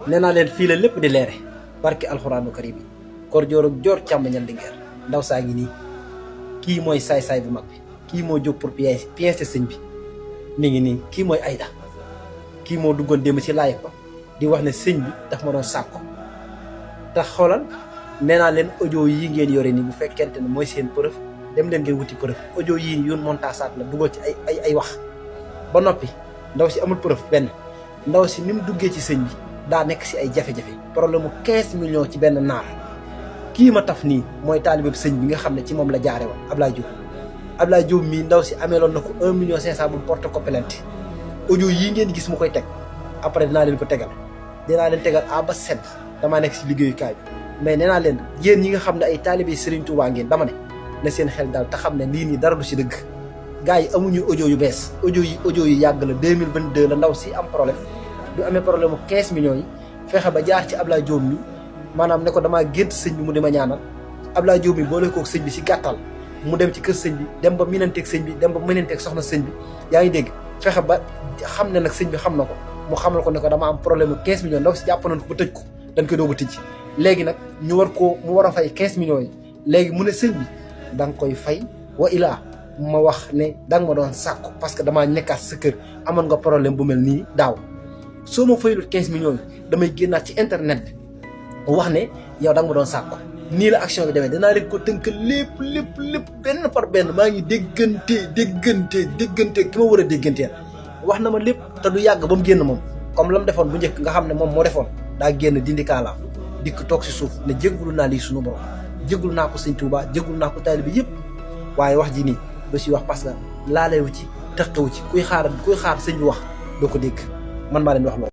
nee naa leen fii la lépp di leere barke alxuraanu karim yi kor joor ak joor càmbañal di ngeer ndaw saa ngi nii kii mooy saay-saay bu mag bi kii moo jóg pour pièce sëñ bi mi ngi nii kii mooy Aïda kii moo duggoon démb ci live ba di wax ne sëñ bi daf ma doon sàkku te xoolal nee naa leen audio yi ngeen yore nii bu fekkente ne mooy seen preuve dem leen ngeen wuti preuve audio yii yoon montage la dugal ci ay wax ba noppi ndaw si amul preuve benn ndaw si ni mu duggee ci sëñ bi daa nekk si ay jafe-jafe problème mu 15 millions ci benn naar kii ma taf nii mooy taalibe sëñ bi nga xam ne ci moom la jaare woon Ablaye Diop mii ndaw si ameeloon na ko 1 million 500 bu porte ko plainte audio yii ngeen gis mu koy teg après dinaa leen ko tegal A ba Z damaa nekk si liggéeyukaay bi mais nee naa leen yéen ñi nga xam ne ay taalibe Serigne Touba ngeen dama ne na seen xel daal te xam ne lii nii dara du si dëgg gars yi amuñu audio yu bees audio yi yàgg la 2022 la ndaw si am problème du amee problème mu 15 millions yi fexe ba jaar ci Ablaye Diop mi maanaam ne ko damaa gént sëñ bi mu di ma ñaanal Ablaye Diop mi boole koog sëñ bi si gàttal mu dem ci kër sëñ bi dem ba minanteeg sëñ bi dem ba minanteeg soxna sëñ bi yaa ngi dégg fexe ba xam ne nag sëñ bi xam na ko mu xamal ko ne ko dama am problème mu 15 millions ndaw si jàpp nañ ko ba tëj ko dañ koy doog a tëj léegi nag mu war a fay 15 millions yi léegi mu ne sëñ bi da nga koy fay wa ilaa ma wax ne da nga ma doon sàkku parce que damaa nekkaat sa kër amoon nga problème bu mel nii daaw soo ma faylut 15 millions yi damay génnaat ci internet bi wax ne yow da nga ma doon sàkku nii la action bi demee danaa leen ko tënk lépp benn par benn maa ngi déggante ki ma war a dégganteel wax na ma lépp te du yàgg ba mu génn moom comme la mu defoon bu njëkk nga xam ne moom moo defoon daa génn dindi kaalaam dikk toog si suuf ne jéggulu naa lii suñu borom jéggulu naa ko sëñ Touba jéggulu naa ko taalibe bi yëpp waaye wax ji nii du si wax parce que laalewu ci tëxtawu ci kuy xaar sëñ bi wax doo ko dégg man maa leen wax loolu